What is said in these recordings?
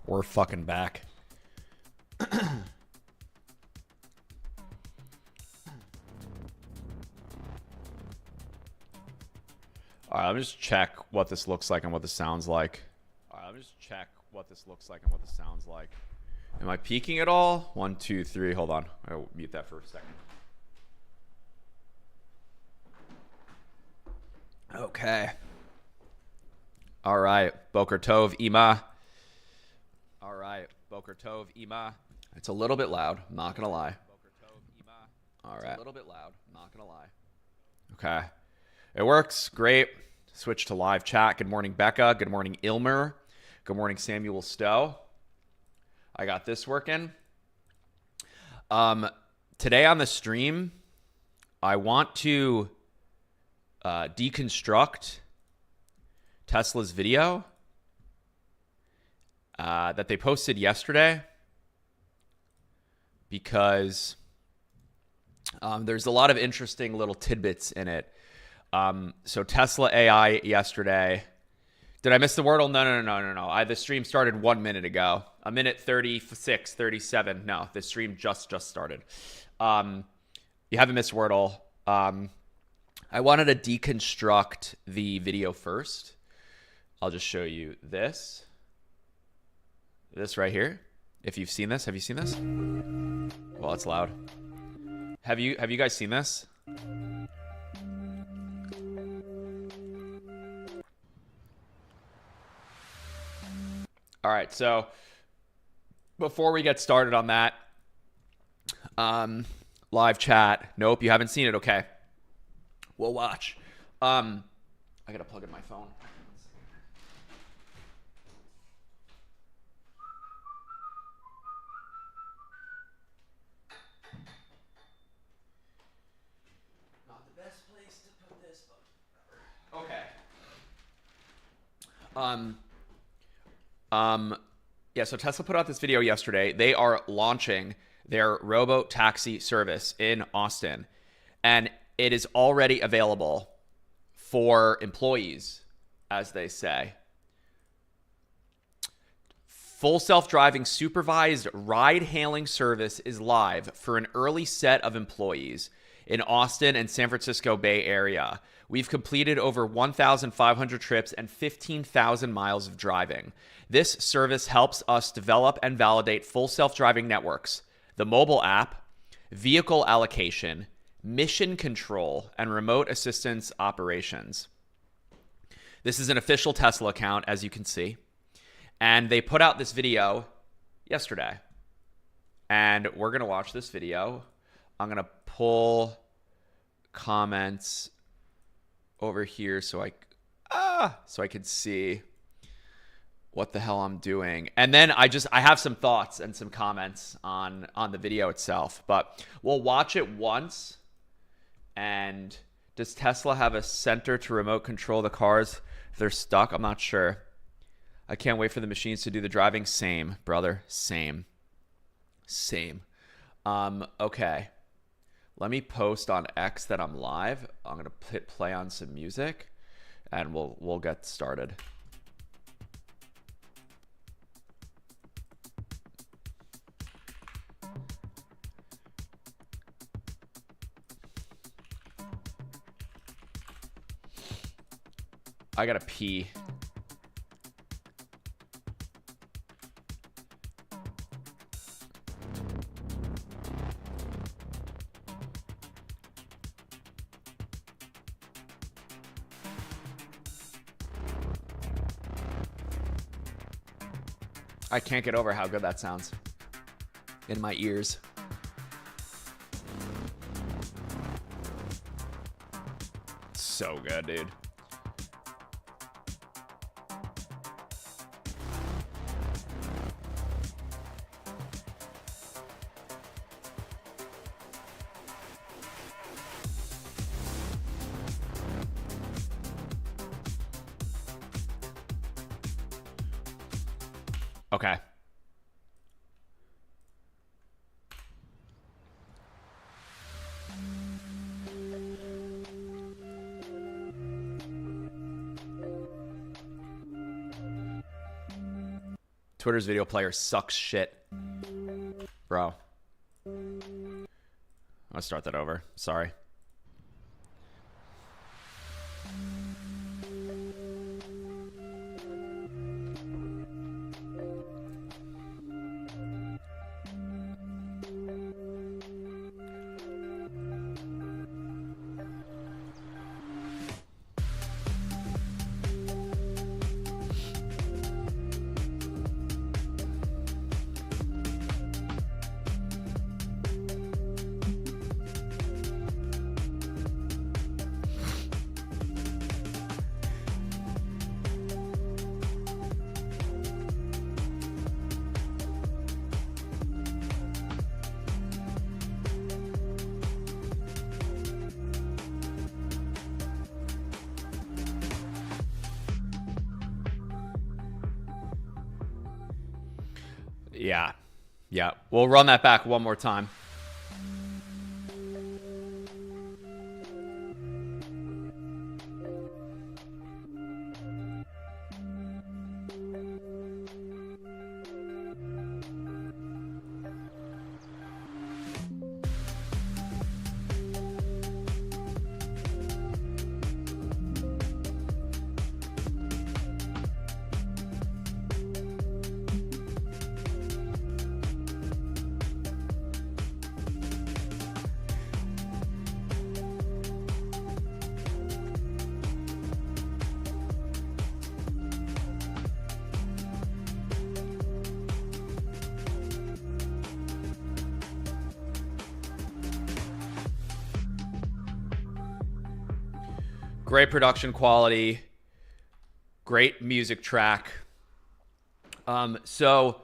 We're fucking back. All right, let me just check what this looks like and what this sounds like. Am I peaking at all? 1, 2, 3. Hold on. I'll mute that for a second. Okay. All right. Boker Tov, Ima. It's a little bit loud. I'm not going to lie. All right. Okay. It works. Great. Switch to live chat. Good morning, Becca. Good morning, Ilmer. Good morning, Samuel Stowe. I got this working. Today on the stream, I want to deconstruct Tesla's video that they posted yesterday because there's a lot of interesting little tidbits in it. So Tesla AI yesterday. Did I miss the Wordle? No. The stream started 1 minute ago. A minute 36, 37. No, the stream just started. You haven't missed Wordle. I wanted to deconstruct the video first. I'll just show you this. This right here. If you've seen this, have you seen this? Well, it's loud. Have you guys seen this? All right, so before we get started on that, live chat. Nope, you haven't seen it. Okay, we'll watch. I gotta plug in my phone. Not the best place to put this, but whatever. Okay. Yeah, so Tesla put out this video yesterday. They are launching their robo taxi service in Austin, and it is already available for employees, as they say. Full self-driving supervised ride-hailing service is live for an early set of employees in Austin and San Francisco Bay Area. We've completed over 1,500 trips and 15,000 miles of driving. This service helps us develop and validate full self-driving networks, the mobile app, vehicle allocation, mission control, and remote assistance operations. This is an official Tesla account, as you can see. And they put out this video yesterday. And we're going to watch this video. I'm going to pull comments over here so I could see what the hell I'm doing. And then I have some thoughts and some comments on the video itself. But we'll watch it once. And does Tesla have a center to remote control the cars if they're stuck? I'm not sure. I can't wait for the machines to do the driving. Same, brother. Same. Okay. Let me post on X that I'm live. I'm going to hit play on some music, and we'll get started. I gotta pee. I can't get over how good that sounds in my ears. So good, dude. Okay. Twitter's video player sucks shit. Bro. I'll start that over. Sorry. Yeah. Yeah. We'll run that back one more time. Great production quality, great music track. So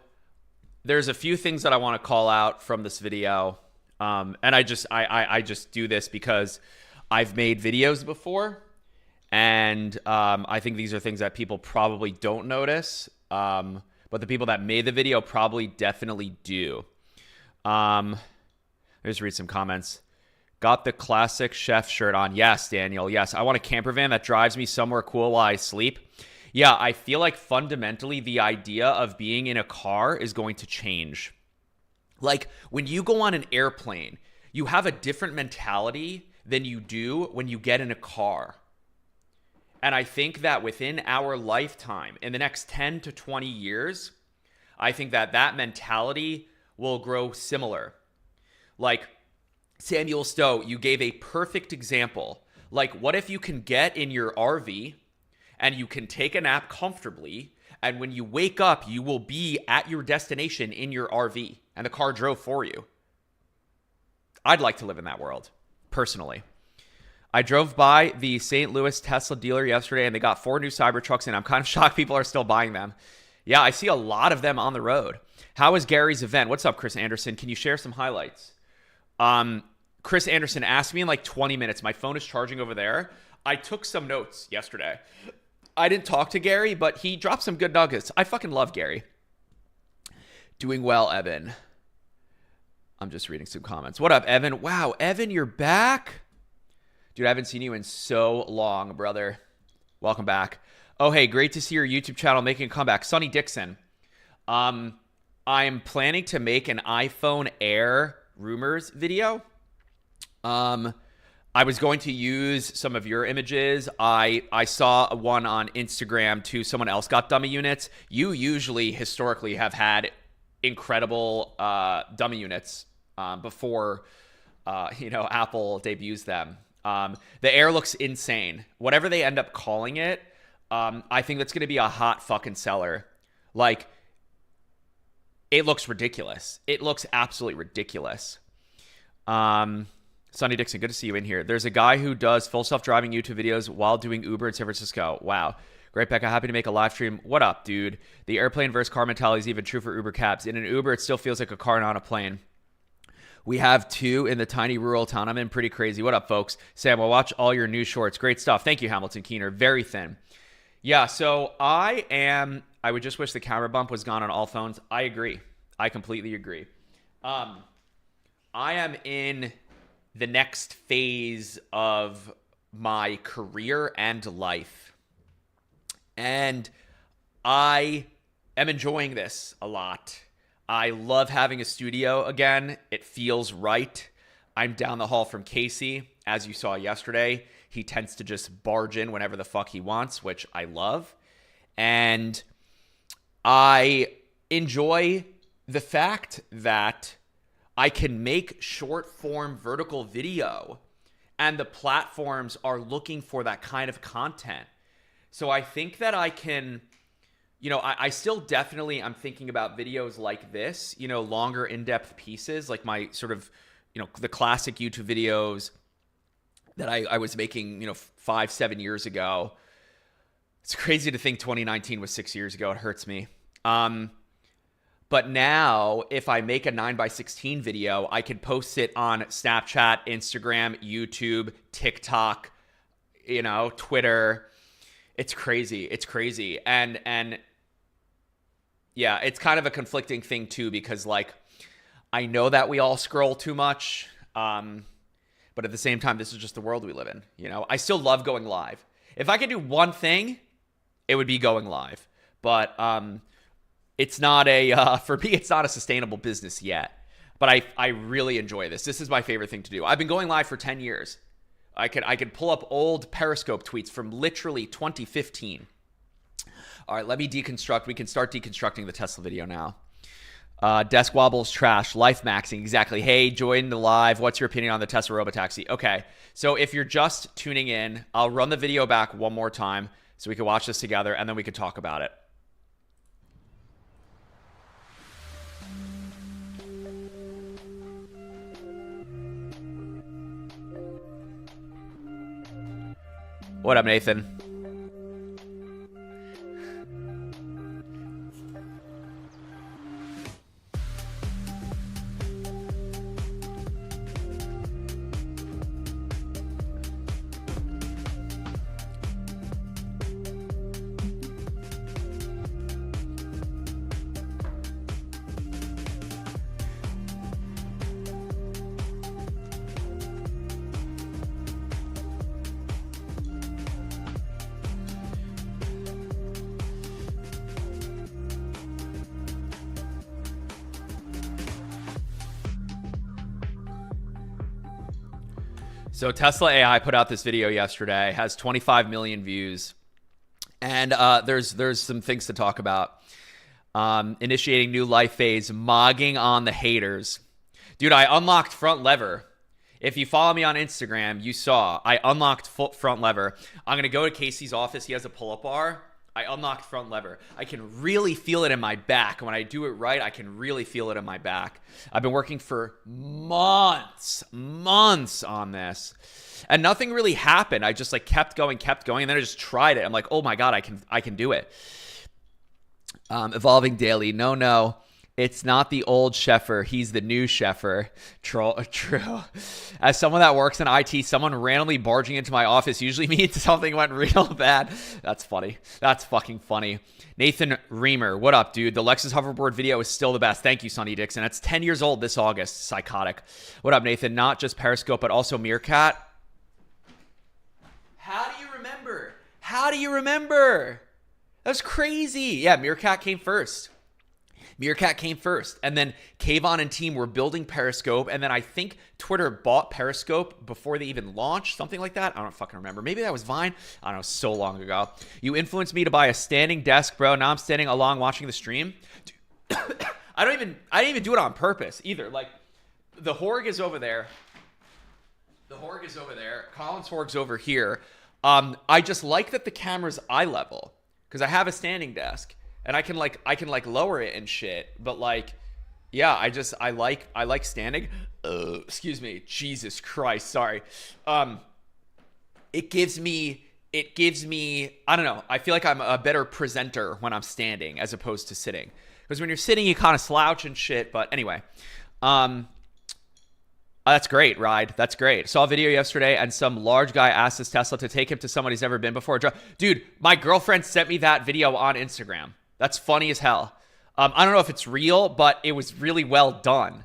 there's a few things that I want to call out from this video. And I just do this because I've made videos before, and I think these are things that people probably don't notice, but the people that made the video probably definitely do. Let's just read some comments. Got the classic chef shirt on. Yes, Daniel. Yes, I want a camper van that drives me somewhere cool while I sleep. Yeah, I feel like fundamentally the idea of being in a car is going to change. Like when you go on an airplane, you have a different mentality than you do when you get in a car. And I think that within our lifetime, in the next 10 to 20 years, I think that that mentality will grow similar. Like, Samuel Stowe, you gave a perfect example. Like, what if you can get in your RV and you can take a nap comfortably, and when you wake up, you will be at your destination in your RV, and the car drove for you? I'd like to live in that world, personally. I drove by the St. Louis Tesla dealer yesterday, and they got 4 new Cybertrucks, and I'm kind of shocked people are still buying them. Yeah, I see a lot of them on the road. How was Gary's event? What's up, Chris Anderson? Can you share some highlights? Chris Anderson asked me in like 20 minutes. My phone is charging over there. I took some notes yesterday. I didn't talk to Gary, but he dropped some good nuggets. I fucking love Gary. Doing well, Evan. I'm just reading some comments. What up, Evan? Wow, Evan, you're back? Dude, I haven't seen you in so long, brother. Welcome back. Oh, hey, great to see your YouTube channel making a comeback. Sonny Dixon. I'm planning to make an iPhone Air rumors video. I was going to use some of your images. I saw one on Instagram too. Someone else got dummy units. You usually historically have had incredible dummy units before Apple debuts them. The Air looks insane. Whatever they end up calling it, I think that's going to be a hot fucking seller. Like, it looks ridiculous. It looks absolutely ridiculous. Sonny Dixon, good to see you in here. There's a guy who does full self-driving YouTube videos while doing Uber in San Francisco. Wow. Great, Becca. Happy to make a live stream. What up, dude? The airplane versus car mentality is even true for Uber cabs. In an Uber, it still feels like a car, not a plane. We have 2 in the tiny rural town I'm in. Pretty crazy. What up, folks? Sam, I'll watch all your new shorts. Great stuff. Thank you, Hamilton Keener. Very thin. Yeah, so I would just wish the camera bump was gone on all phones. I agree. I completely agree. I am in the next phase of my career and life. And I am enjoying this a lot. I love having a studio again. It feels right. I'm down the hall from Casey. As you saw yesterday, he tends to just barge in whenever the fuck he wants, which I love. And I enjoy the fact that I can make short form vertical video and the platforms are looking for that kind of content. So I think that I can, I still definitely, I'm thinking about videos like this, longer in-depth pieces, like my sort of, the classic YouTube videos that I was making, 5-7 years ago. It's crazy to think 2019 was 6 years ago. It hurts me. But now if I make a 9x16 video, I can post it on Snapchat, Instagram, YouTube, TikTok, Twitter. It's crazy. It's crazy. And yeah, it's kind of a conflicting thing too, because like, I know that we all scroll too much. But at the same time, this is just the world we live in. I still love going live. If I could do one thing, it would be going live. But it's not for me, it's not a sustainable business yet. But I really enjoy this. This is my favorite thing to do. I've been going live for 10 years. I could pull up old Periscope tweets from literally 2015. All right, let me deconstruct. We can start deconstructing the Tesla video now. Desk wobbles trash, life maxing, exactly. Hey, join the live. What's your opinion on the Tesla Robotaxi? Okay, so if you're just tuning in, I'll run the video back one more time so we can watch this together and then we can talk about it. What up, Nathan? So Tesla AI put out this video yesterday, has 25 million views, and there's some things to talk about. Initiating new life phase, mogging on the haters. Dude, I unlocked front lever. If you follow me on Instagram, you saw I unlocked front lever. I'm going to go to Casey's office. He has a pull-up bar. I unlocked front lever. I can really feel it in my back. When I do it right, I can really feel it in my back. I've been working for months on this. And nothing really happened. I just kept going. And then I just tried it. I'm like, oh my God, I can do it. Evolving daily. No. It's not the old Sheffer. He's the new Sheffer. True. As someone that works in IT, someone randomly barging into my office usually means something went real bad. That's funny. That's fucking funny. Nathan Reamer, what up, dude? The Lexus hoverboard video is still the best. Thank you, Sonny Dixon. It's 10 years old this August. Psychotic. What up, Nathan? Not just Periscope, but also Meerkat. How do you remember? That's crazy. Yeah, Meerkat came first. And then Kayvon and team were building Periscope, and then I think Twitter bought Periscope before they even launched, something like that. I don't fucking remember. Maybe that was Vine. I don't know, so long ago. You influenced me to buy a standing desk, bro. Now I'm standing along watching the stream. Dude, I didn't even do it on purpose either. Like, the Horg is over there. Colin's Horg's over here. I just like that the camera's eye level because I have a standing desk. And I can lower it and shit, but yeah, I like standing. Excuse me, Jesus Christ, sorry. It gives me, I don't know. I feel like I'm a better presenter when I'm standing as opposed to sitting, because when you're sitting, you kind of slouch and shit. But anyway, that's great, Ride. That's great. Saw a video yesterday, and some large guy asked his Tesla to take him to someone he's never been before. Dude, my girlfriend sent me that video on Instagram. That's funny as hell. I don't know if it's real, but it was really well done.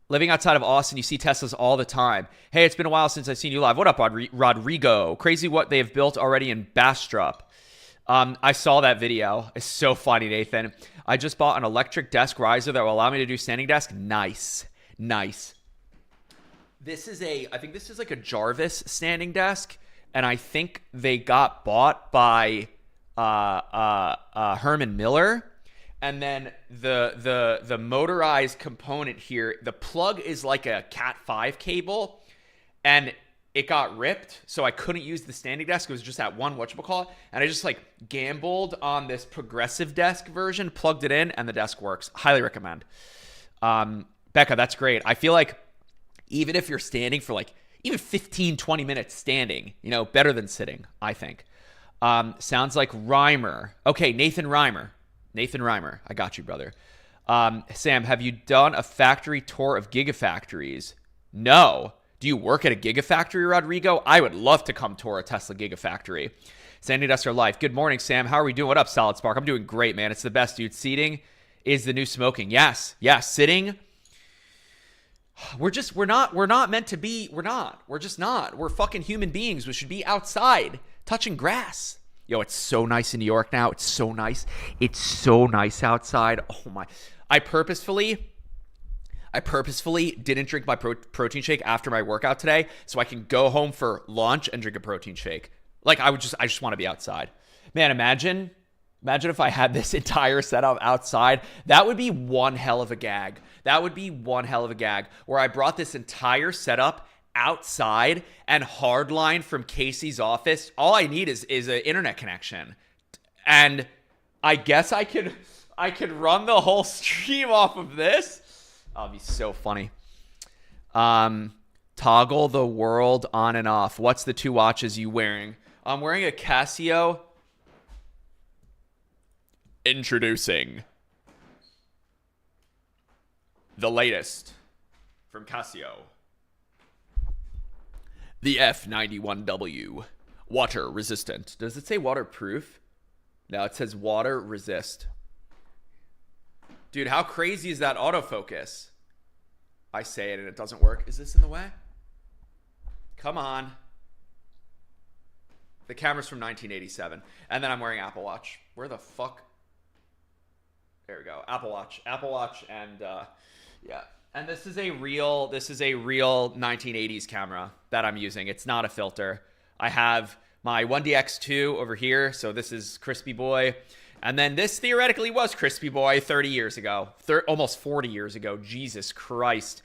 Living outside of Austin, you see Teslas all the time. Hey, it's been a while since I've seen you live. What up, Rodrigo? Crazy what they have built already in Bastrop. I saw that video. It's so funny, Nathan. I just bought an electric desk riser that will allow me to do standing desk. Nice. Nice. I think this is like a Jarvis standing desk, and I think they got bought by Herman Miller. And then the motorized component here, the plug is like a Cat 5 cable, and it got ripped, so I couldn't use the standing desk. It was just that one whatchamacallit, and I just like gambled on this progressive desk version, plugged it in, and the desk works. Highly recommend. Becca, that's great. I feel like even if you're standing for like even 15, 20 minutes standing, better than sitting, I think. Sounds like Reimer. Okay, Nathan Reimer. I got you, brother. Sam, have you done a factory tour of gigafactories? No. Do you work at a gigafactory, Rodrigo? I would love to come tour a Tesla gigafactory. Sandy Duster Life. Good morning, Sam. How are we doing? What up, Solid Spark? I'm doing great, man. It's the best, dude. Seating is the new smoking. Yes. Sitting. We're not meant to be. We're just not. We're fucking human beings. We should be outside touching grass. Yo, it's so nice in New York now. It's so nice. It's so nice outside. Oh my. I purposefully didn't drink my protein shake after my workout today so I can go home for lunch and drink a protein shake. Like I just want to be outside. Man, imagine if I had this entire setup outside. That would be one hell of a gag. Where I brought this entire setup outside and hardline from Casey's office. All I need is an internet connection. And I guess I could run the whole stream off of this. That'll be so funny. Toggle the world on and off. What's the two watches you wearing? I'm wearing a Casio. Introducing the latest from Casio. The F91W. Water resistant. Does it say waterproof? No, it says water resist. Dude, how crazy is that autofocus? I say it and it doesn't work. Is this in the way? Come on. The camera's from 1987. And then I'm wearing Apple Watch. Where the fuck? There we go. Apple Watch. And yeah. And this is a real 1980s camera that I'm using. It's not a filter. I have my 1DX2 over here. So this is Crispy Boy. And then this theoretically was Crispy Boy 30 years ago. Almost 40 years ago. Jesus Christ.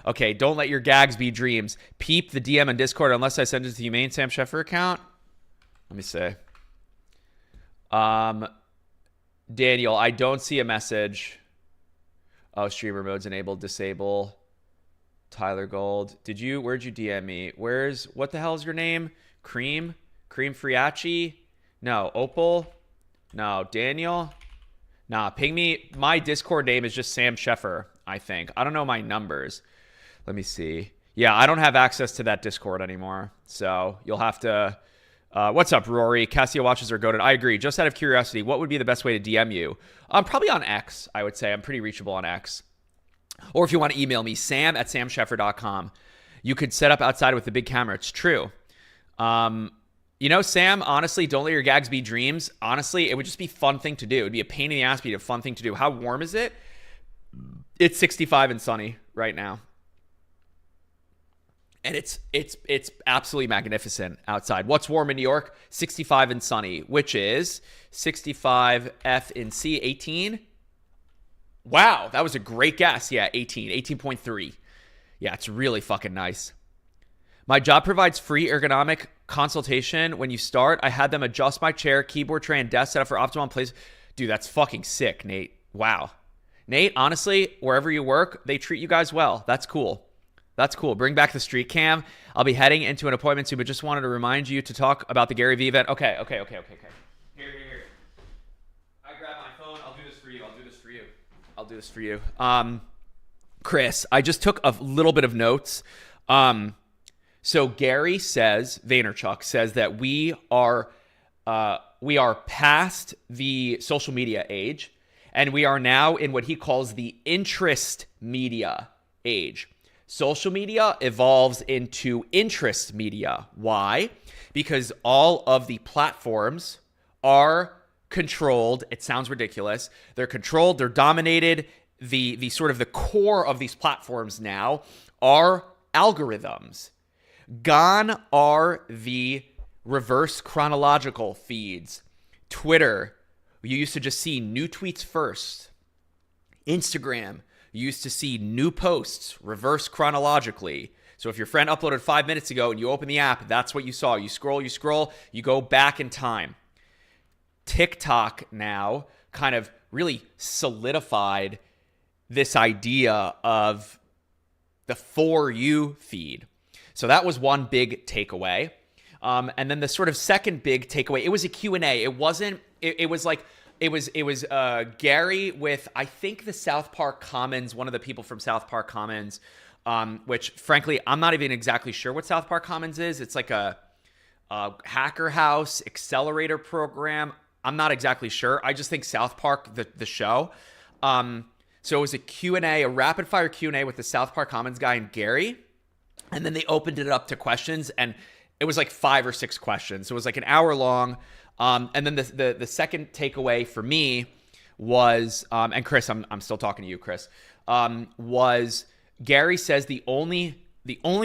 Okay, don't let your gags be dreams. Peep the DM on Discord unless I send it to the main Sam Sheffer account. Let me see. Daniel, I don't see a message. Oh, streamer mode's enabled. Disable. Tyler Gold. Where'd you DM me? What the hell is your name? Cream Friacci? No. Opal? No. Daniel? Nah, ping me. My Discord name is just Sam Sheffer, I think. I don't know my numbers. Let me see. Yeah, I don't have access to that Discord anymore. So you'll have to... what's up, Rory? Casio watches are goated. I agree. Just out of curiosity, what would be the best way to DM you? Probably on X, I would say. I'm pretty reachable on X. Or if you want to email me, sam@samsheffer.com. You could set up outside with the big camera. It's true. Sam, honestly, don't let your gags be dreams. Honestly, it would just be a fun thing to do. It would be a pain in the ass, but a fun thing to do. How warm is it? It's 65 and sunny right now. And it's absolutely magnificent outside. What's warm in New York? 65 and sunny, which is 65 F in C, 18. Wow, that was a great guess. Yeah, 18.3. Yeah, it's really fucking nice. My job provides free ergonomic consultation when you start. I had them adjust my chair, keyboard tray, and desk setup for optimum place. Dude, that's fucking sick, Nate. Wow. Nate, honestly, wherever you work, they treat you guys well. That's cool. Bring back the street cam. I'll be heading into an appointment soon, but just wanted to remind you to talk about the Gary Vee event. Okay. Here. I grab my phone. I'll do this for you. Chris, I just took a little bit of notes. So Gary says, Vaynerchuk says that we are past the social media age, and we are now in what he calls the interest media age. Social media evolves into interest media. Why? Because all of the platforms are controlled. It sounds ridiculous. They're controlled. They're dominated. The sort of the core of these platforms now are algorithms. Gone are the reverse chronological feeds. Twitter, you used to just see new tweets first. Instagram, you used to see new posts reverse chronologically. So if your friend uploaded 5 minutes ago and you open the app, that's what you saw. You scroll, you go back in time. TikTok now kind of really solidified this idea of the For You feed. So that was one big takeaway. And then the sort of second big takeaway, it was a Q&A. It wasn't, it was like, it was Gary with, I think, the South Park Commons, one of the people from South Park Commons, which frankly, I'm not even exactly sure what South Park Commons is. It's like a hacker house accelerator program. I'm not exactly sure. I just think South Park, the show. So it was a Q&A, a rapid fire Q&A with the South Park Commons guy and Gary. And then they opened it up to questions, and it was like 5 or 6 questions. So it was like an hour long. And then the second takeaway for me was, and Chris, I'm still talking to you, Chris, was Gary says the only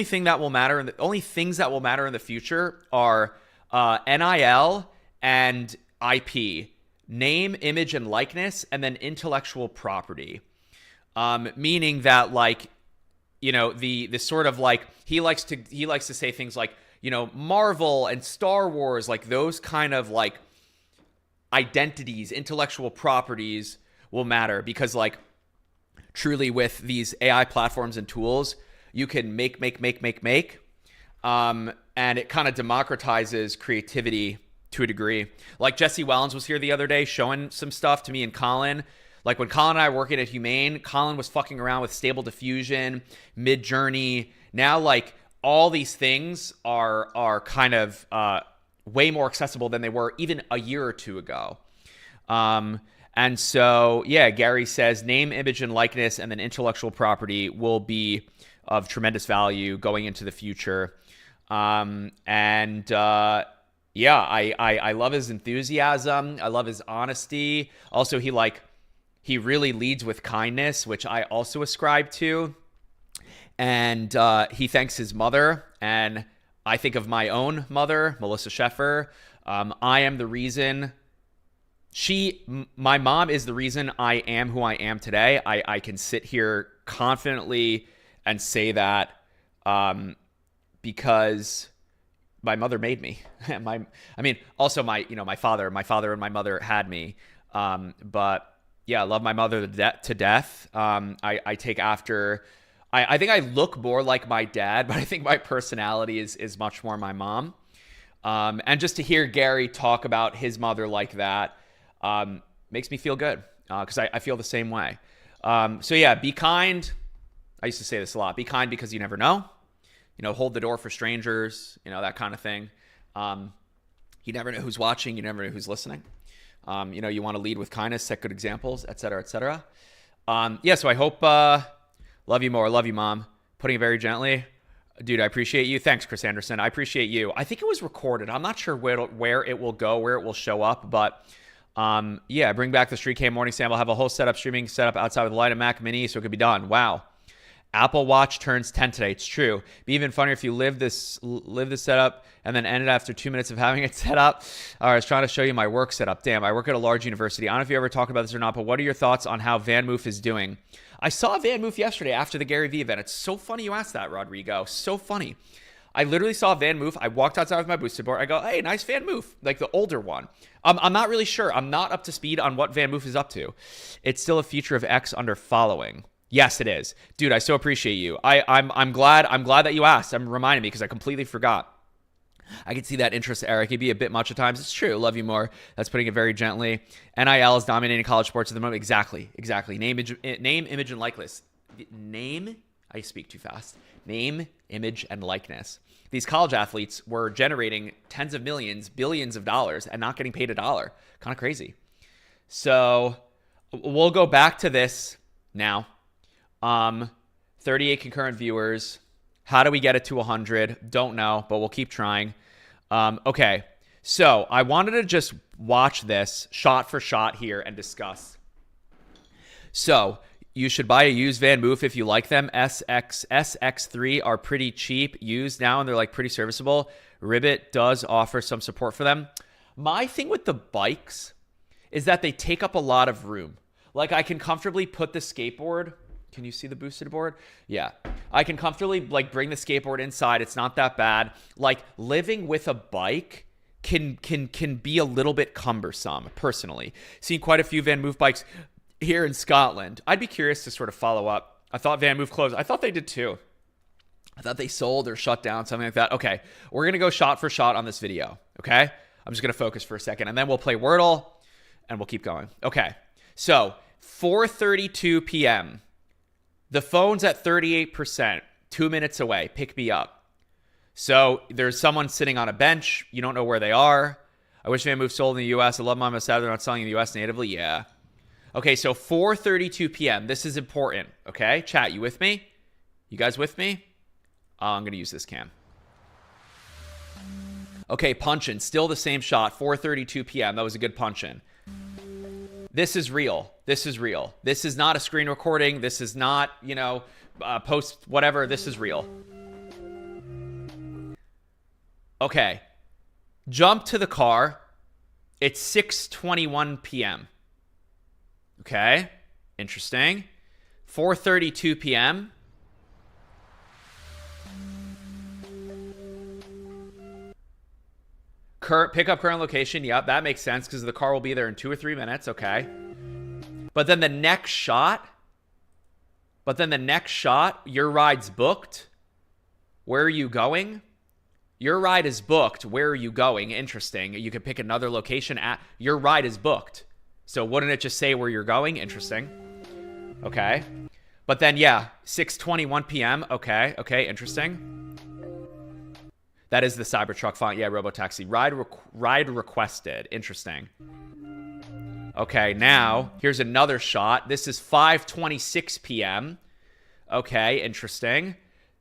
thing that will matter, and the only things that will matter in the future are NIL and IP, name, image, and likeness, and then intellectual property. Meaning that, like, you know, the sort of like he likes to say things like, you know, Marvel and Star Wars, like those kind of like identities, intellectual properties will matter, because like truly with these AI platforms and tools, you can make. And it kind of democratizes creativity to a degree. Like Jesse Wellens was here the other day showing some stuff to me and Colin. Like when Colin and I were working at Humane, Colin was fucking around with Stable Diffusion, Midjourney. Now, like, all these things are kind of way more accessible than they were even a year or two ago. And so, yeah, Gary says name, image, and likeness, and then intellectual property will be of tremendous value going into the future. Yeah, I love his enthusiasm. I love his honesty. Also, he really leads with kindness, which I also ascribe to. And he thanks his mother. And I think of my own mother, Melissa Sheffer. I am the reason. My mom is the reason I am who I am today. I can sit here confidently and say that because my mother made me. Also my father and my mother had me. But yeah, I love my mother to death. I take after. I think I look more like my dad, but I think my personality is much more my mom. And just to hear Gary talk about his mother like that makes me feel good, because I feel the same way. So yeah, be kind. I used to say this a lot. Be kind because you never know. You know, hold the door for strangers, you know, that kind of thing. You never know who's watching. You never know who's listening. You know, you want to lead with kindness, set good examples, et cetera, et cetera. Yeah, so I hope, love you more. Love you, Mom. Putting it very gently. Dude, I appreciate you. Thanks, Chris Anderson. I appreciate you. I think it was recorded. I'm not sure where it will go, where it will show up, but yeah, bring back the Street Cam morning sample. Have a whole streaming setup outside with a light and Mac Mini so it could be done. Wow. Apple Watch turns 10 today. It's true. Be even funnier if you live this setup and then ended after 2 minutes of having it set up. I was trying to show you my work setup. Damn, I work at a large university. I don't know if you ever talk about this or not, but what are your thoughts on how VanMoof is doing? I saw VanMoof yesterday after the Gary Vee event. It's so funny you asked that, Rodrigo. So funny. I literally saw VanMoof. I walked outside with my boosted board. I go, hey, nice VanMoof, like the older one. I'm not really sure. I'm not up to speed on what VanMoof is up to. It's still a feature of X under following. Yes, it is. Dude, I so appreciate you. I'm glad that you asked. I'm reminding me because I completely forgot. I can see that interest, Eric. It'd be a bit much at times. It's true. Love you more. That's putting it very gently. NIL is dominating college sports at the moment. Exactly. Name, image, and likeness. I speak too fast. Name, image, and likeness. These college athletes were generating tens of millions, billions of dollars and not getting paid a dollar. Kind of crazy. So we'll go back to this now. 38 concurrent viewers. How do we get it to 100? Don't know, but we'll keep trying. Okay. So I wanted to just watch this shot for shot here and discuss. So you should buy a used Van Moof if you like them. SX3 are pretty cheap used now, and they're like pretty serviceable. Ribbit does offer some support for them. My thing with the bikes is that they take up a lot of room. Like I can comfortably put the skateboard. Can you see the boosted board? Yeah. I can comfortably like bring the skateboard inside. It's not that bad. Like living with a bike can be a little bit cumbersome, personally. Seen quite a few Van Moof bikes here in Scotland. I'd be curious to sort of follow up. I thought Van Moof closed. I thought they did too. I thought they sold or shut down, something like that. Okay, we're going to go shot for shot on this video, okay? I'm just going to focus for a second, and then we'll play Wordle, and we'll keep going. Okay, so 4:32 p.m. The phone's at 38%, 2 minutes away. Pick me up. So there's someone sitting on a bench. You don't know where they are. I wish Van Moof sold in the U.S. I love them. I'm sad they're not selling in the U.S. natively. Yeah. Okay, so 4:32 p.m. This is important, okay? Chat, you with me? You guys with me? I'm going to use this cam. Okay, punch-in. Still the same shot. 4:32 p.m. That was a good punch-in. This is real. This is real. This is not a screen recording. This is not, you know, post whatever. This is real. Okay. Jump to the car. It's 6:21 p.m. Okay. Interesting. 4:32 p.m. Pick up current location. Yep, that makes sense because the car will be there in 2 or 3 minutes. Okay. But then the next shot, your ride's booked. Where are you going? Your ride is booked. Where are you going? Interesting. You could pick another location. Your ride is booked. So wouldn't it just say where you're going? Interesting. Okay. But then, yeah, 6:21 p.m. Okay. Okay. Interesting. That is the Cybertruck font. Yeah, Robotaxi. Ride requested. Interesting. Okay, now, here's another shot. This is 5:26 p.m. Okay, interesting.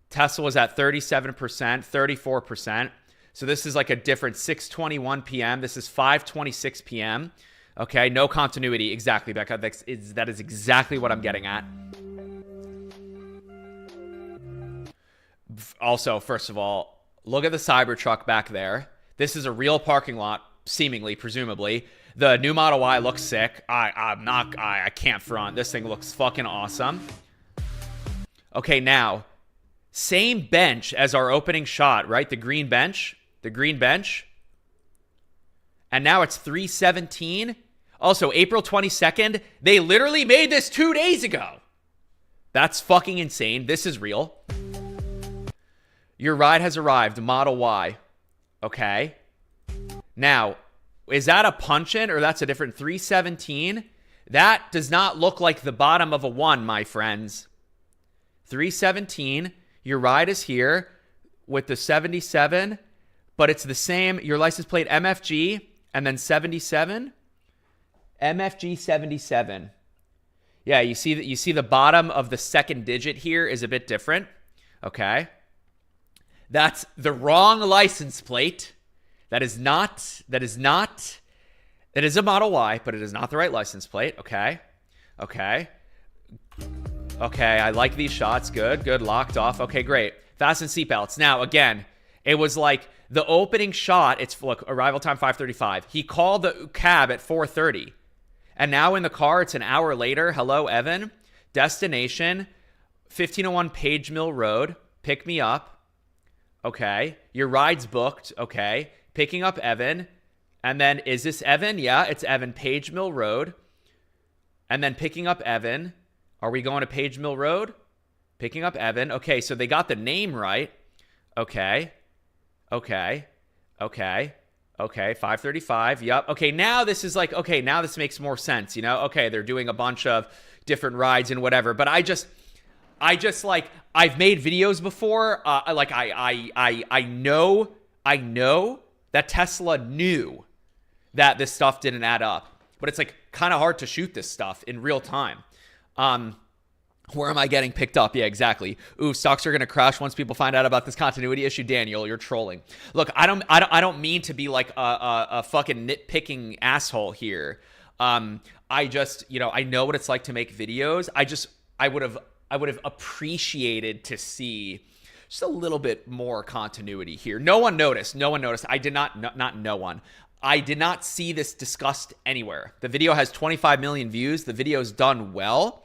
Tesla was at 37%, 34%. So this is like a different 6:21 p.m. This is 5:26 p.m. Okay, no continuity. Exactly, Becca. That is exactly what I'm getting at. Also, first of all, look at the Cybertruck back there. This is a real parking lot, seemingly, presumably. The new Model Y looks sick. I can't front. This thing looks fucking awesome. Okay, now, same bench as our opening shot, right? The green bench. And now it's 3:17. Also, April 22nd. They literally made this 2 days ago. That's fucking insane. This is real. Your ride has arrived, Model Y. Okay. Now, is that a punch-in or that's a different 3:17? That does not look like the bottom of a 1, my friends. 3:17. Your ride is here with the 77, but it's the same. Your license plate MFG and then 77. MFG 77. Yeah, you see the bottom of the second digit here is a bit different. Okay. That's the wrong license plate. That is a Model Y, but it is not the right license plate. Okay. Okay, I like these shots. Good, locked off. Okay, great. Fasten seatbelts. Now, again, it was like the opening shot. It's, look, arrival time 5:35. He called the cab at 4:30. And now in the car, it's an hour later. Hello, Evan. Destination, 1501 Page Mill Road. Pick me up. Okay. Your ride's booked. Okay. Picking up Evan. And then, is this Evan? Yeah, it's Evan. Page Mill Road. And then picking up Evan. Are we going to Page Mill Road? Picking up Evan. Okay, so they got the name right. Okay. 5:35. Yep. Okay, now this is like, okay, now this makes more sense, you know? Okay, they're doing a bunch of different rides and whatever, but I just like, I've made videos before. I know that Tesla knew that this stuff didn't add up, but it's like kind of hard to shoot this stuff in real time. Where am I getting picked up? Yeah, exactly. Ooh, stocks are gonna crash once people find out about this continuity issue. Daniel, you're trolling. Look, I don't mean to be like a fucking nitpicking asshole here. I just, I know what it's like to make videos. I would have appreciated to see just a little bit more continuity here. No one noticed. I did not no one. I did not see this discussed anywhere. The video has 25 million views. The video's done well,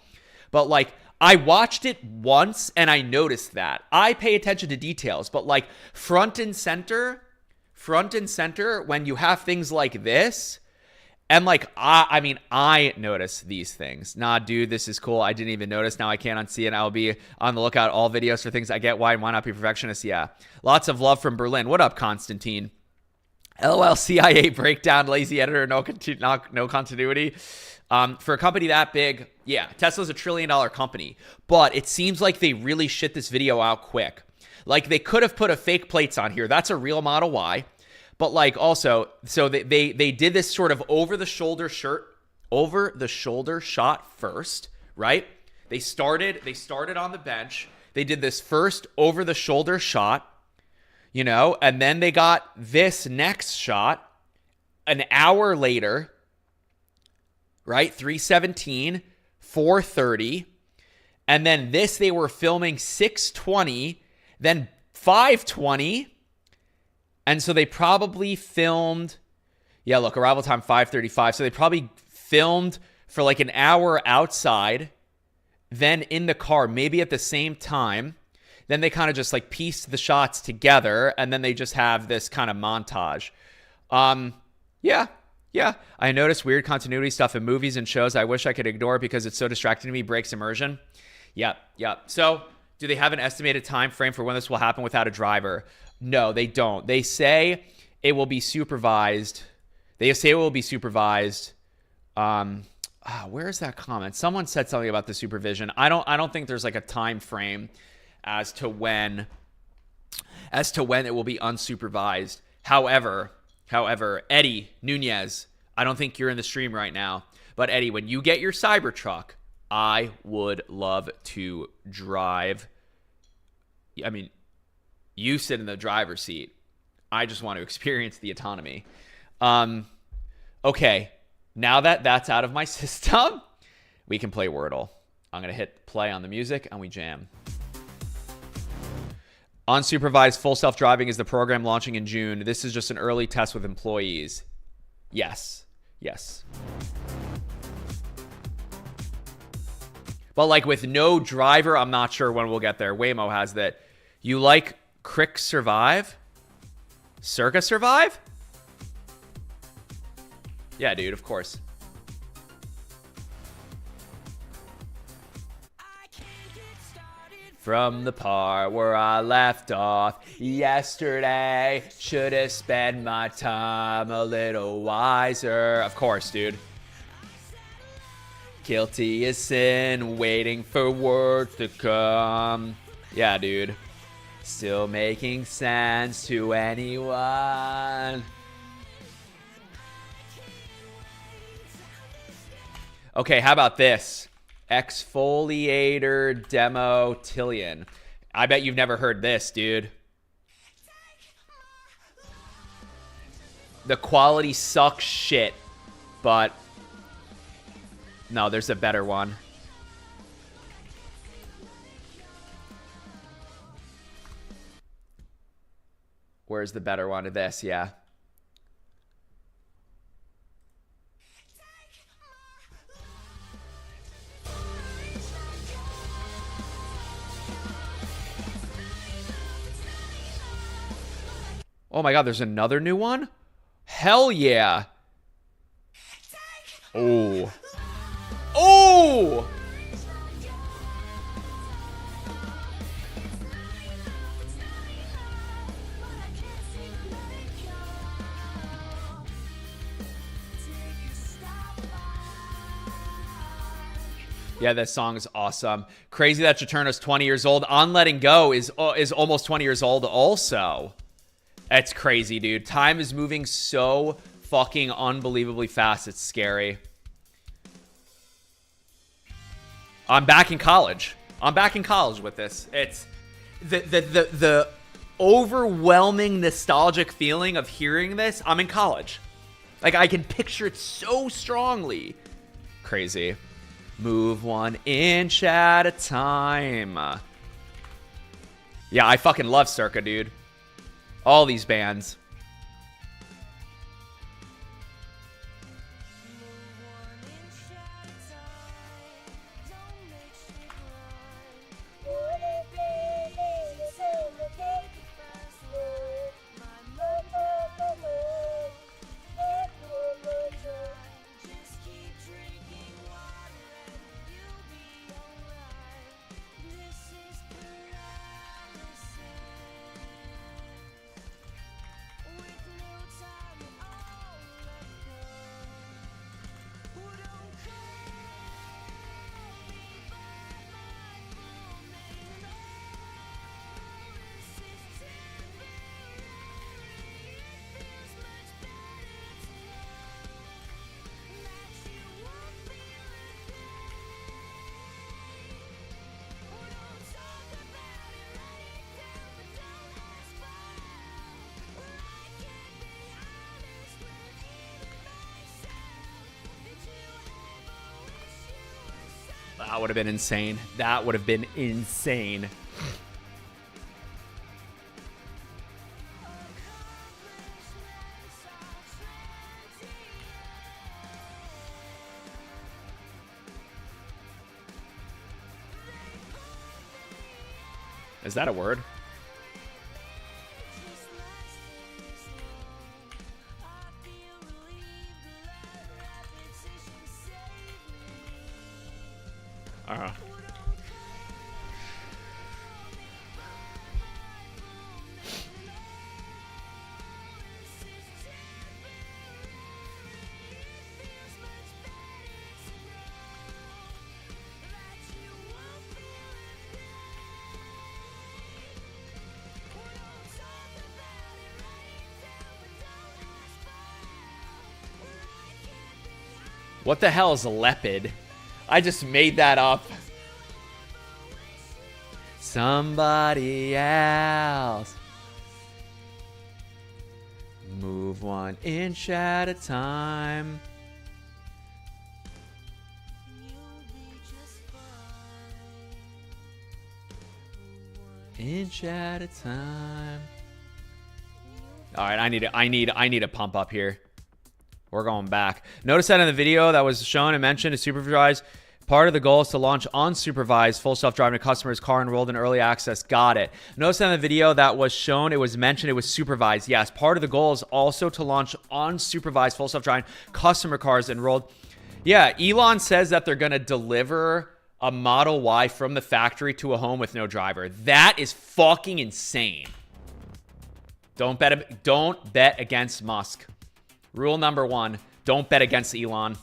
but like, I watched it once and I noticed that. I pay attention to details, but like front and center when you have things like this, and like, I notice these things. Nah, dude, this is cool. I didn't even notice. Now I can't unsee it. I'll be on the lookout all videos for things I get. Why not be perfectionist? Yeah. Lots of love from Berlin. What up, Constantine? LOL CIA breakdown, lazy editor, no continuity. For a company that big, yeah, Tesla's a $1 trillion company, but it seems like they really shit this video out quick. Like, they could have put a fake plates on here. That's a real Model Y. But like, also, so they did this sort of over the shoulder shot first, right? They started on the bench. They did this first over the shoulder shot, and then they got this next shot an hour later, right? 3:17, 4:30. And then this, they were filming 6:20, then 5:20. And so they probably filmed, yeah, look, arrival time 5:35. So they probably filmed for like an hour outside, then in the car, maybe at the same time. Then they kind of just like pieced the shots together, and then they just have this kind of montage. Yeah. I noticed weird continuity stuff in movies and shows. I wish I could ignore it because it's so distracting to me, breaks immersion. Yeah. So do they have an estimated time frame for when this will happen without a driver? No, they don't. They say it will be supervised. Where is that comment? Someone said something about the supervision. I don't think there's like a time frame as to when it will be unsupervised. However, Eddie Nunez, I don't think you're in the stream right now, but Eddie, when you get your Cybertruck, I would love to drive. I mean, you sit in the driver's seat. I just want to experience the autonomy. Okay, now that that's out of my system, we can play Wordle. I'm going to hit play on the music and we jam. Unsupervised full self-driving is the program launching in June. This is just an early test with employees. Yes. But like with no driver, I'm not sure when we'll get there. Waymo has that. You like Crick Survive? Circa Survive? Yeah, dude, of course. From the part where I left off yesterday, should have spent my time a little wiser. Of course, dude. Guilty as sin, waiting for words to come. Yeah, dude. Still making sense to anyone. Okay, how about this? Exfoliator Demo Tillion. I bet you've never heard this, dude. The quality sucks shit, but no, there's a better one. Where's the better one of this? Yeah. Oh my god, there's another new one? Hell yeah. Oh. Oh! Yeah, that song is awesome. Crazy that Juturno's 20 years old. On Letting Go is almost 20 years old also. That's crazy, dude. Time is moving so fucking unbelievably fast. It's scary. I'm back in college. I'm back in college with this. It's the overwhelming nostalgic feeling of hearing this. I'm in college. Like, I can picture it so strongly. Crazy. Move 1 inch at a time. Yeah, I fucking love Circa, dude. All these bands. That would have been insane. That would have been insane. Is that a word? What the hell is Lepid? I just made that up. Somebody else. Move 1 inch at a time. Inch at a time. All right, I need a pump up here. We're going back. Notice that in the video that was shown and mentioned, is supervised. Part of the goal is to launch unsupervised full self-driving to customers' car enrolled in early access. Got it. Notice that in the video that was shown, it was mentioned it was supervised. Yes, part of the goal is also to launch unsupervised full self-driving customer cars enrolled. Yeah, Elon says that they're going to deliver a Model Y from the factory to a home with no driver. That is fucking insane. Don't bet against Musk. Rule number 1, don't bet against Elon.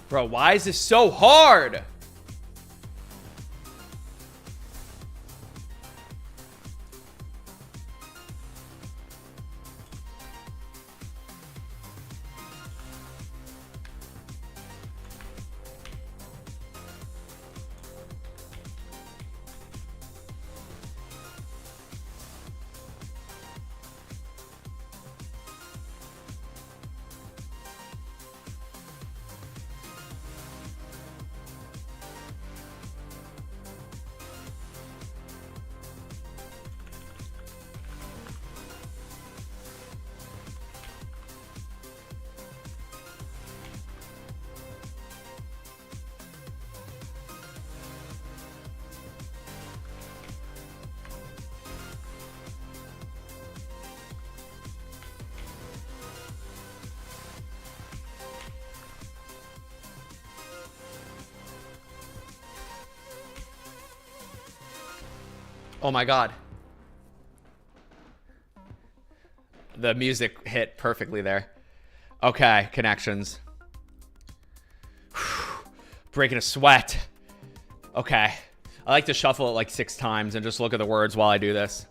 Bro, why is this so hard? Oh my God. The music hit perfectly there. Okay, connections. Breaking a sweat. Okay. I like to shuffle it like 6 times and just look at the words while I do this.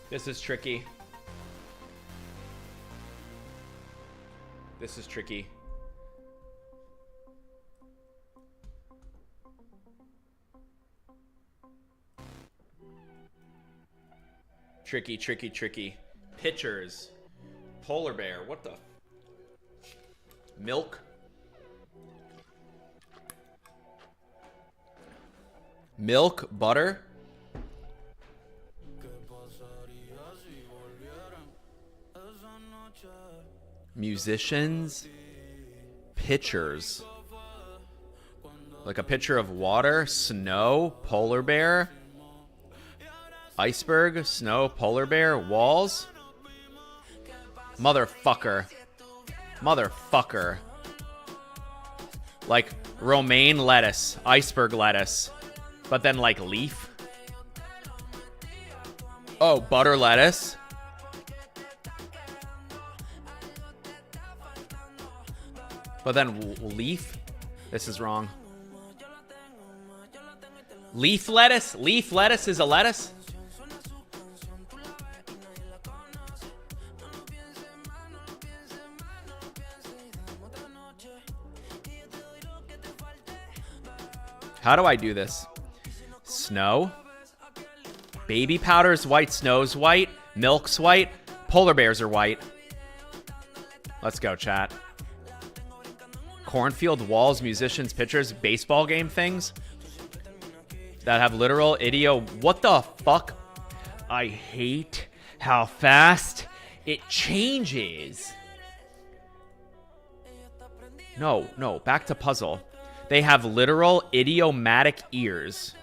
This is tricky. This is tricky. Tricky, tricky, tricky. Pitchers. Polar bear. What the? Milk. Milk, butter. Musicians. Pitchers. Like a pitcher of water. Snow. Polar bear. Iceberg. Snow. Polar bear. Walls. Motherfucker. Motherfucker. Like romaine lettuce. Iceberg lettuce. But then like leaf. Oh, butter lettuce. But then leaf? This is wrong. Leaf lettuce? Leaf lettuce is a lettuce? How do I do this? Snow? Baby powder's white, snow's white, milk's white, polar bears are white. Let's go, chat. Cornfield, walls, musicians, pitchers, baseball game things that have literal idio. What the fuck? I hate how fast it changes. No, back to puzzle. They have literal idiomatic ears.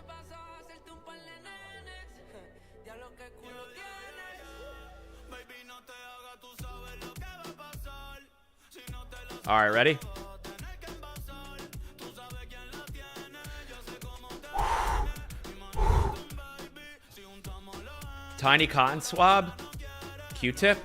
All right, ready? Tiny cotton swab, Q-tip.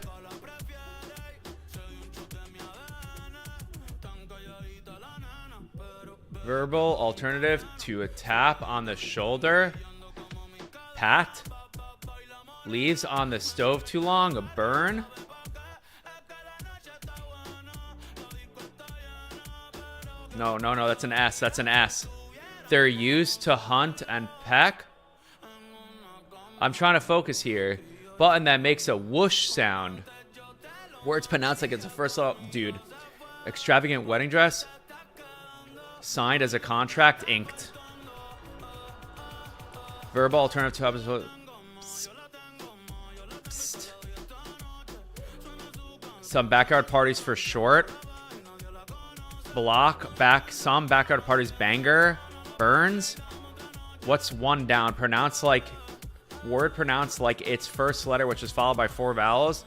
Verbal alternative to a tap on the shoulder. Pat. Leaves on the stove too long, a burn. No, that's an S. That's an S. They're used to hunt and peck. I'm trying to focus here. Button that makes a whoosh sound. Words pronounced like it's a first level. Dude. Extravagant wedding dress. Signed as a contract. Inked. Verbal alternative to episode. Psst. Some backyard parties for short. Block back. Some backyard parties banger. Burns. What's one down? Word pronounced like its first letter, which is followed by 4 vowels.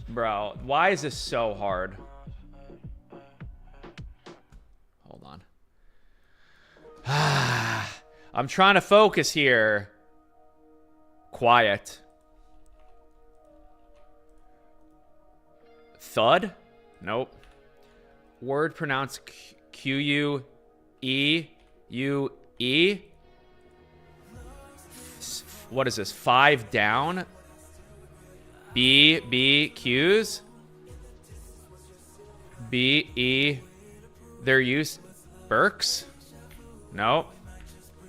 Bro, why is this so hard? Hold on. I'm trying to focus here. Quiet. Thud? Nope. Word pronounced Q-U-E-U-E. What is this? 5 down? B-B-Qs? B-E. They're used. Burks? Nope.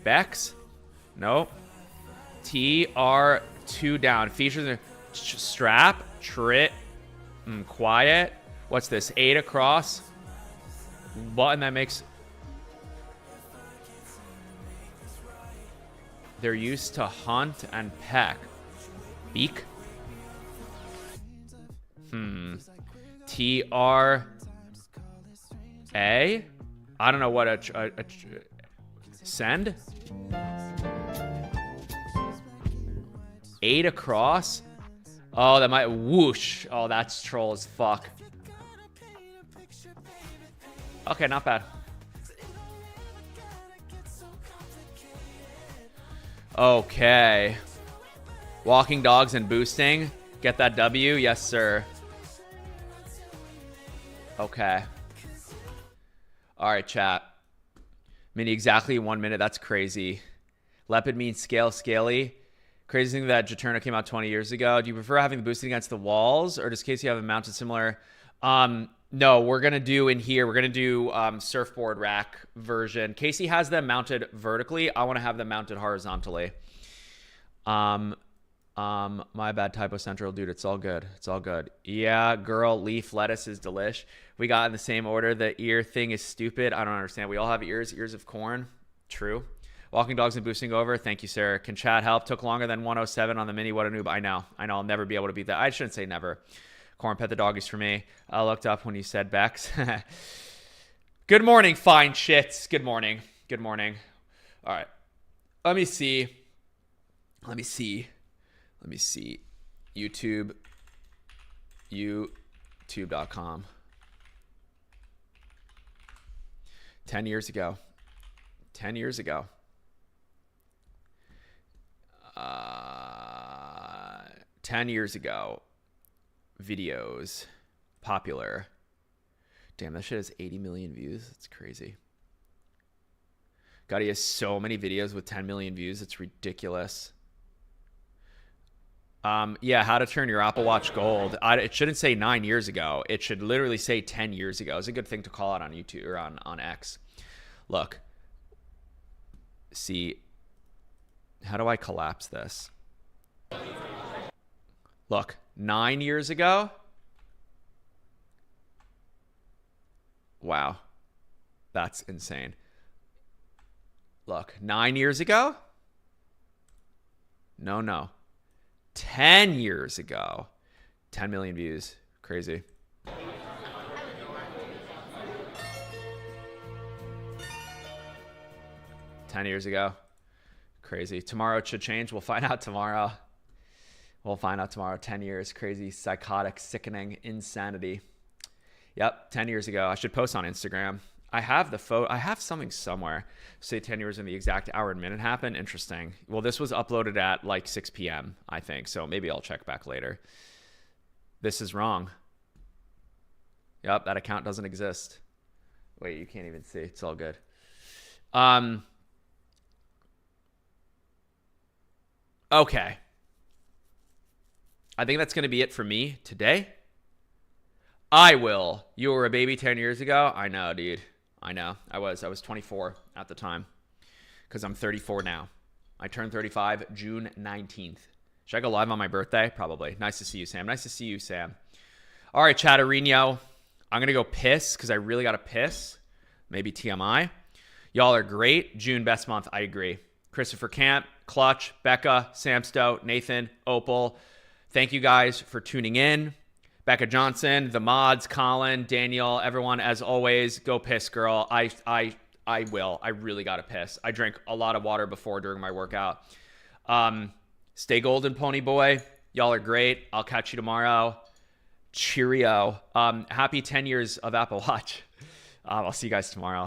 Becks? Nope. T-R 2 down. Features strap? Trit? Quiet? What's this? 8 across? Button that makes... They're used to hunt and peck. Beak? T-R-A? I don't know what a send? 8 across? Oh, that might... Whoosh. Oh, that's troll as fuck. Okay, not bad. Okay. Walking dogs and boosting. Get that W? Yes, sir. Okay. All right, chat. Mini, exactly 1 minute. That's crazy. Lepid means scale, scaly. Crazy thing that Jaturna came out 20 years ago. Do you prefer having the boosting against the walls, or does Casey have a mounted similar? No, we're going to do in here, we're going to do surfboard rack version. Casey has them mounted vertically. I want to have them mounted horizontally. My bad, typo central, dude. It's all good. It's all good. Yeah, girl, leaf lettuce is delish. We got in the same order. The ear thing is stupid. I don't understand. We all have ears. Ears of corn. True. Walking dogs and boosting over. Thank you, sir. Can chat help? Took longer than 107 on the mini. What a noob. I know. I'll never be able to beat that. I shouldn't say never. Corn, pet the doggies for me. I looked up when you said Bex. Good morning, fine shits. Good morning. Good morning. All right. Let me see. YouTube. YouTube.com. 10 years ago. 10 years ago. 10 years ago. Videos. Popular. Damn, that shit has 80 million views. That's crazy. God, he has so many videos with 10 million views. It's ridiculous. Yeah, how to turn your Apple Watch gold. It shouldn't say 9 years ago. It should literally say 10 years ago. It's a good thing to call out on YouTube or on X. Look. See. How do I collapse this? Look. 9 years ago. Wow. That's insane. Look. 9 years ago. No. 10 years ago. 10 million views. Crazy. $10 years ago. Crazy. Tomorrow it should change. We'll find out tomorrow. 10 years. Crazy, psychotic, sickening, insanity. Yep, 10 years ago. I should post on Instagram. I have the photo. I have something somewhere. Say 10 years and the exact hour and minute happened. Interesting. Well, this was uploaded at like 6 p.m., I think. So maybe I'll check back later. This is wrong. Yep, that account doesn't exist. Wait, you can't even see. It's all good. Okay. I think that's going to be it for me today. I will. You were a baby 10 years ago? I know, dude. I know. I was 24 at the time because I'm 34 now. I turned 35 June 19th. Should I go live on my birthday? Probably. Nice to see you, Sam. Nice to see you, Sam. All right, Chatterino. I'm going to go piss because I really got to piss. Maybe TMI. Y'all are great. June, best month. I agree. Christopher Camp, Clutch, Becca, Sam Stout, Nathan, Opal. Thank you guys for tuning in. Becca Johnson, the mods, Colin, Daniel, everyone, as always, go piss, girl. I I will. I really got to piss. I drank a lot of water before during my workout. Stay golden, pony boy. Y'all are great. I'll catch you tomorrow. Cheerio. Happy 10 years of Apple Watch. I'll see you guys tomorrow.